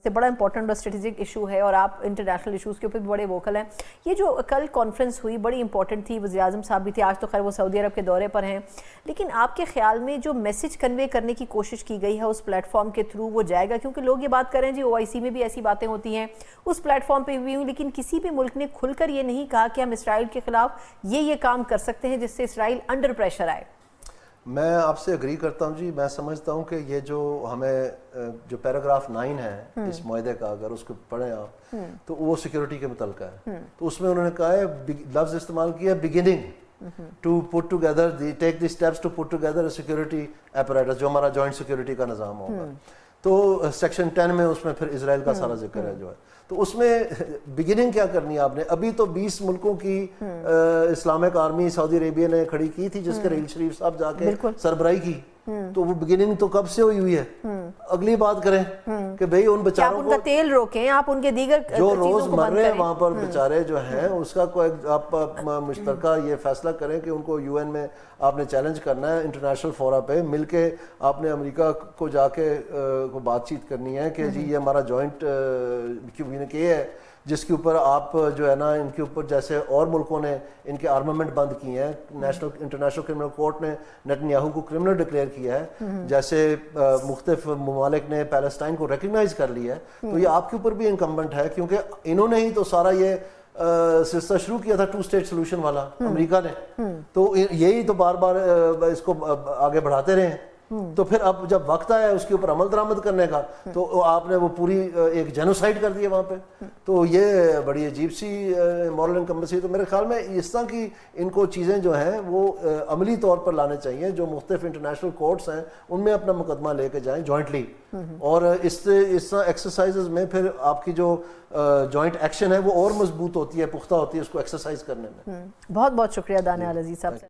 سے بڑا امپورٹنٹ اور اسٹریٹجک ایشو ہے اور آپ انٹرنیشنل ایشوز کے اوپر بھی بڑے ووکل ہیں. یہ جو کل کانفرنس ہوئی بڑی امپورٹنٹ تھی, وزیر اعظم صاحب بھی تھے, آج تو خیر وہ سعودی عرب کے دورے پر ہیں, لیکن آپ کے خیال میں جو میسج کنوے کرنے کی کوشش کی گئی ہے اس پلیٹ فارم کے تھرو وہ جائے گا؟ کیونکہ لوگ یہ بات کر رہے ہیں جی OIC میں بھی ایسی باتیں ہوتی ہیں, اس پلیٹ فارم پہ بھی ہوئی, لیکن کسی بھی ملک نے کھل کر یہ نہیں کہا کہ ہم اسرائیل کے خلاف یہ کام کر سکتے ہیں جس سے اسرائیل انڈر پریشر آئے. میں آپ سے اگری کرتا ہوں جی. میں سمجھتا ہوں کہ یہ جو ہمیں جو پیراگراف 9 ہے اس معاہدے کا, اگر اس کو پڑھیں آپ تو وہ سیکیورٹی کے متعلق ہے. تو اس میں انہوں نے کہا ہے, لفظ استعمال کیا beginning to put together take the steps to put together security apparatus, جو ہمارا جوائنٹ سیکیورٹی کا نظام ہوگا. تو سیکشن 10 میں اس میں پھر اسرائیل کا سارا ذکر ہے جو ہے. تو اس میں بگننگ کیا کرنی ہے آپ نے؟ ابھی تو 20 ملکوں کی اسلامک آرمی سعودی عربیہ نے کھڑی کی تھی, جس کے رئیل شریف صاحب جا کے سربراہی کی. تو وہ بگننگ تو کب سے ہوئی ہے. اگلی بات کریں کہ بھئی ان بیچاروں کو آپ ان کا تیل روکیں, آپ ان کے دیگر جو روز مر رہے ہیں وہاں پر بیچارے جو ہیں, اس کا کوئی آپ مشترکہ یہ فیصلہ کریں کہ ان کو UN میں آپ نے چیلنج کرنا ہے, انٹرنیشنل فورا پہ مل کے آپ نے امریکہ کو جا کے بات چیت کرنی ہے کہ جی یہ ہمارا جوائنٹ کمیونکے ہے جس کے اوپر آپ جو ہے نا ان کے اوپر جیسے اور ملکوں نے ان کے آرمامنٹ بند کیے ہیں, انٹرنیشنل کرمنل کورٹ نے نیتنیاہو کو کرمنل ڈکلیئر کیا ہے, جیسے مختلف ممالک نے پیلسٹائن کو ریکگنائز کر لیا ہے. تو یہ آپ کے اوپر بھی انکمبنٹ ہے, کیونکہ انہوں نے ہی تو سارا یہ سلسلہ شروع کیا تھا 2 اسٹیٹ سولوشن والا, امریکہ نے. تو یہی تو بار بار اس کو آگے بڑھاتے رہے ہیں. تو پھر اب جب وقت آیا اس کے اوپر عمل درآمد کرنے کا تو آپ نے وہ پوری ایک جینوسائڈ کر دیا وہاں پہ. تو یہ بڑی عجیب سی مورل انکمبنسی. تو میرے خیال میں اس طرح کی ان کو چیزیں جو ہیں وہ عملی طور پر لانے چاہیے. جو مختلف انٹرنیشنل کورٹس ہیں ان میں اپنا مقدمہ لے کے جائیں جوائنٹلی, اور اس طرح ایکسرسائزز میں پھر آپ کی جو جوائنٹ ایکشن ہے وہ اور مضبوط ہوتی ہے, پختہ ہوتی ہے اس کو ایکسرسائز کرنے میں. بہت بہت شکریہ دانیال عزیز صاحب.